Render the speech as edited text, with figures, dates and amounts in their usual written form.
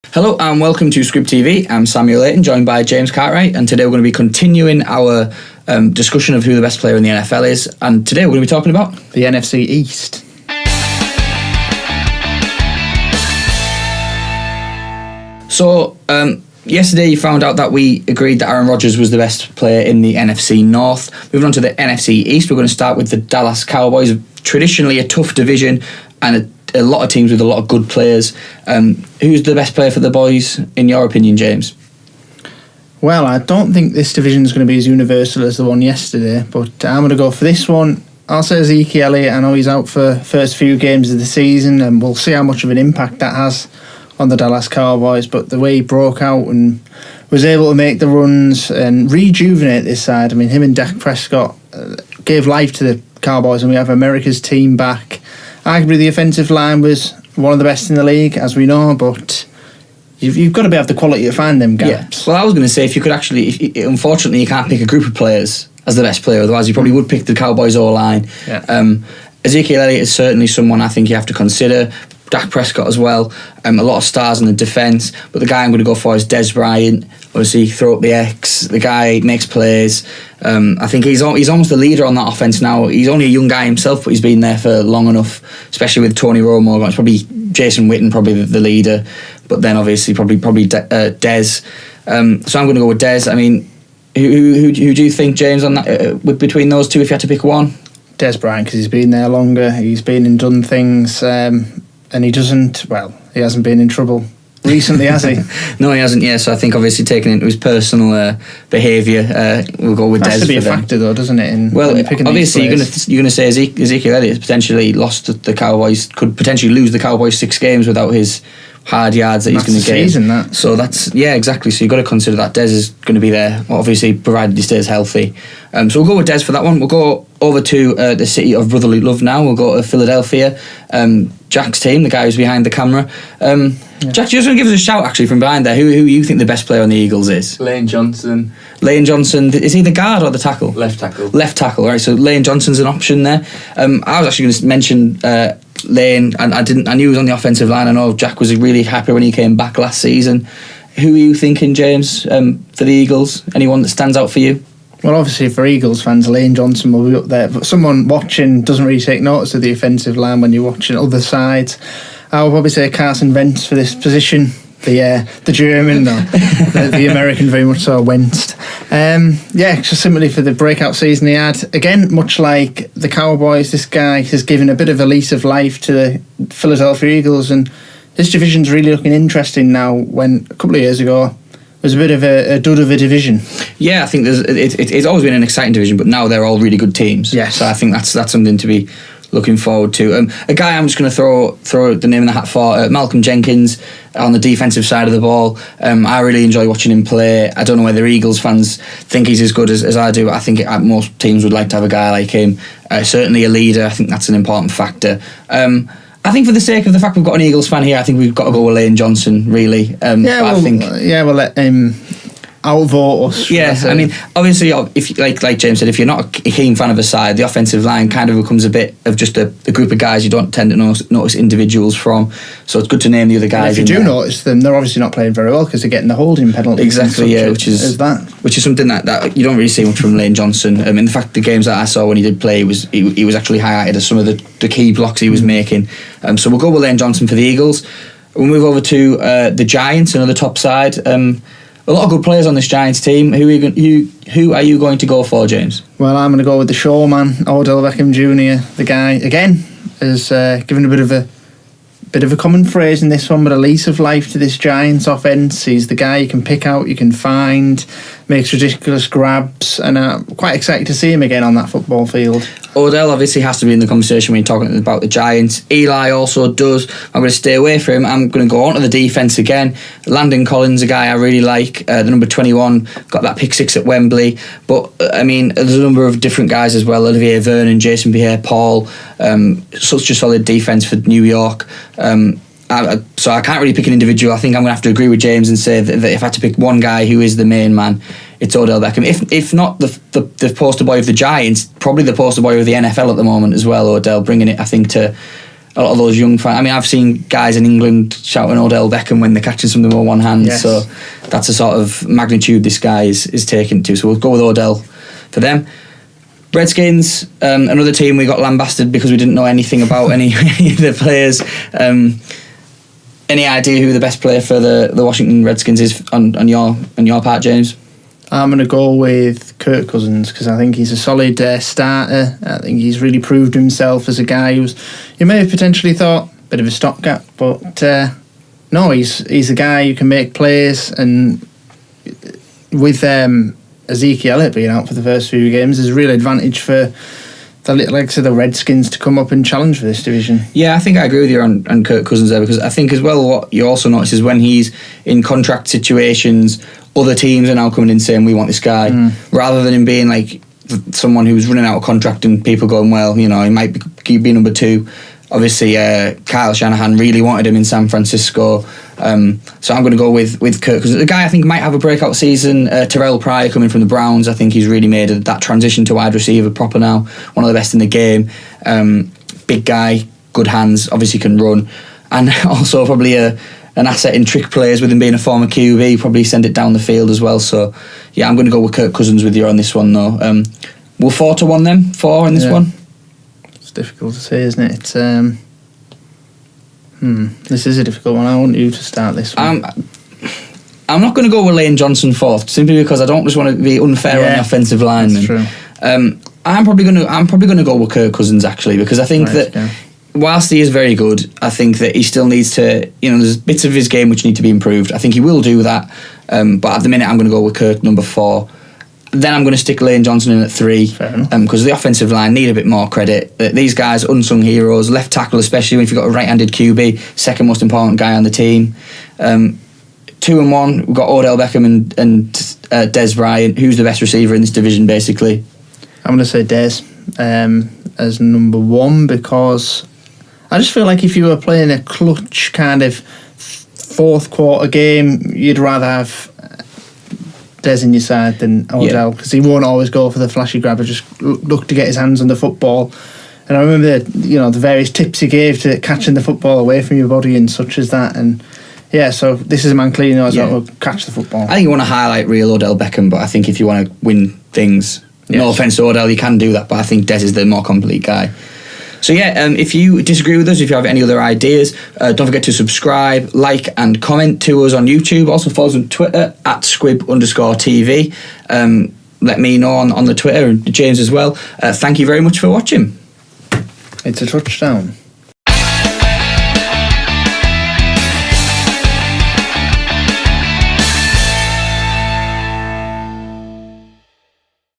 Hello and welcome to Squib TV. I'm Samuel Layton, joined by James Cartwright, and today we're going to be continuing our discussion of who the best player in the NFL is. And today we're going to be talking about the NFC East. So, yesterday you found out that we agreed that Aaron Rodgers was the best player in the NFC North. Moving on to the NFC East, we're going to start with the Dallas Cowboys, traditionally a tough division and a lot of teams with a lot of good players. Who's the best player for the boys, in your opinion, James? Well, I don't think this division is going to be as universal as the one yesterday, but I'm going to go for this one. I'll say Ezekiel Elliott. I know he's out for the first few games of the season, and we'll see how much of an impact that has on the Dallas Cowboys, but the way he broke out and was able to make the runs and rejuvenate this side. I mean, him and Dak Prescott gave life to the Cowboys, and we have America's team back. Arguably, the offensive line was one of the best in the league, as we know, but you've got to have the quality to find them gaps. Yeah. Well, I was going to say, if you could actually... unfortunately, you can't pick a group of players as the best player, otherwise you probably would pick the Cowboys O-line. Yeah. Ezekiel Elliott is certainly someone I think you have to consider. Dak Prescott as well. A lot of stars in the defence, but the guy I'm going to go for is Des Bryant. Obviously, throw up the X. The guy makes plays. I think he's almost the leader on that offence now. He's only a young guy himself, but he's been there for long enough, especially with Tony Romo. It's probably Jason Witten, probably the leader, but then obviously probably Des. So I'm going to go with Des. I mean, who do you think, James, on that between those two, if you had to pick one? Des Bryant, because he's been there longer. He's been and done things. And he hasn't been in trouble recently, has he? No, he hasn't, yeah. So I think obviously taking into his personal behaviour, we'll go with Des. Has to be a factor, though, doesn't it? Obviously you're going to say Ezekiel Elliott potentially lost the Cowboys, could potentially lose the Cowboys 6 games without his hard yards that he's going to get. Season, that. So that's, yeah, exactly. So you've got to consider that Des is going to be there, obviously, provided he stays healthy. So we'll go with Des for that one. We'll go over to the city of brotherly love now. We'll go to Philadelphia. Jack's team, the guy who's behind the camera. Jack, just want to give us a shout actually from behind there. Who you think the best player on the Eagles is? Lane Johnson. Lane Johnson, is he the guard or the tackle? Left tackle. Left tackle, right. So Lane Johnson's an option there. I was actually going to mention Lane, and I knew he was on the offensive line. I know Jack was really happy when he came back last season. Who are you thinking, James, for the Eagles? Anyone that stands out for you? Well, obviously for Eagles fans, Lane Johnson will be up there, but someone watching doesn't really take notice of the offensive line when you're watching other sides. I would probably say Carson Wentz for this position. The German, though. the American very much so, Wentz. Just simply for the breakout season he had. Again, much like the Cowboys, this guy has given a bit of a lease of life to the Philadelphia Eagles, and this division's really looking interesting now, when a couple of years ago it was a bit of a dud of a division. Yeah, I think it's always been an exciting division, but now they're all really good teams. Yes. So I think that's something to be looking forward to. A guy I'm just going to throw the name in the hat for, Malcolm Jenkins, on the defensive side of the ball. I really enjoy watching him play. I don't know whether Eagles fans think he's as good as I do. I think most teams would like to have a guy like him. Certainly a leader. I think that's an important factor. I think for the sake of the fact we've got an Eagles fan here, I think we've got to go with Lane Johnson, really. We'll let him outvote us. Yeah, I mean, obviously, if like James said, if you're not a keen fan of a side, the offensive line kind of becomes a bit of just a group of guys you don't tend to notice individuals from. So it's good to name the other guys. And if you do notice them, they're obviously not playing very well because they're getting the holding penalty. Exactly, yeah, which is something that you don't really see much from Lane Johnson. In fact, the games that I saw when he did play, he was actually highlighted as some of the key blocks he was making. So we'll go with Lane Johnson for the Eagles. We'll move over to the Giants, another top side. A lot of good players on this Giants team. Who are you going to go for, James? Well, I'm going to go with the showman, Odell Beckham Jr. The guy, again, has given a bit of a common phrase in this one, but a lease of life to this Giants offence. He's the guy you can pick out, you can find, makes ridiculous grabs, and I'm quite excited to see him again on that football field. Odell obviously has to be in the conversation when you're talking about the Giants. Eli also does. I'm going to stay away from him. I'm going to go on to the defence again. Landon Collins, a guy I really like, the number 21, got that pick 6 at Wembley. But, I mean, there's a number of different guys as well. Olivier Vernon, Jason Pierre-Paul, such a solid defence for New York. So I can't really pick an individual. I think I'm going to have to agree with James and say that if I had to pick one guy who is the main man, it's Odell Beckham. If not the poster boy of the Giants, probably the poster boy of the NFL at the moment as well. Odell, bringing it, I think, to a lot of those young fans. I mean, I've seen guys in England shouting Odell Beckham when they're catching something with one hand. Yes. So that's the sort of magnitude this guy is taken to. So we'll go with Odell for them. Redskins, another team we got lambasted because we didn't know anything about any of the players. Any idea who the best player for the Washington Redskins is on your part, James? I'm going to go with Kirk Cousins because I think he's a solid starter. I think he's really proved himself as a guy you may have potentially thought a bit of a stopgap, but no, he's a guy who can make plays, and with Ezekiel Elliott being out for the first few games, there's a real advantage for the Redskins to come up and challenge for this division. Yeah, I think I agree with you on Kirk Cousins there, because I think as well what you also notice is when he's in contract situations, other teams are now coming in saying we want this guy, rather than him being like someone who's running out of contract and people going, well, he might be number 2. Obviously, Kyle Shanahan really wanted him in San Francisco, so I'm going to go with Kirk Cousins. The guy I think might have a breakout season. Terrell Pryor coming from the Browns, I think he's really made that transition to wide receiver proper now. One of the best in the game. Big guy, good hands, obviously can run, and also probably an asset in trick plays with him being a former QB. Probably send it down the field as well. So yeah, I'm going to go with Kirk Cousins with you on this one though. We'll 4-1 them 4 in this one. It's difficult to say, isn't it? It's this is a difficult one. I want you to start this one. I'm not going to go with Lane Johnson 4th, simply because I don't just want to be unfair on the offensive lineman. That's true. I'm probably going to go with Kirk Cousins actually, because I think whilst he is very good, I think that he still needs to. There's bits of his game which need to be improved. I think he will do that, but at the minute I'm going to go with Kirk number 4. Then I'm going to stick Lane Johnson in at 3, because the offensive line need a bit more credit. These guys, unsung heroes, left tackle especially when you've got a right-handed QB, second most important guy on the team. 2 and 1, we've got Odell Beckham and Dez Bryant. Who's the best receiver in this division, basically? I'm going to say Dez as number 1, because I just feel like if you were playing a clutch kind of fourth quarter game, you'd rather have Dez in your side than Odell, because he won't always go for the flashy grabber, just look to get his hands on the football. And I remember the various tips he gave to catching the football away from your body and such as that. And yeah, so this is a man clearly knows how to catch the football. I think you want to highlight real Odell Beckham, but I think if you want to win things, no offence to Odell, you can do that, but I think Dez is the more complete guy. So yeah, if you disagree with us, if you have any other ideas, don't forget to subscribe, like and comment to us on YouTube. Also follow us on Twitter at Squib_TV. Let me know on the Twitter, and James as well. Thank you very much for watching. It's a touchdown.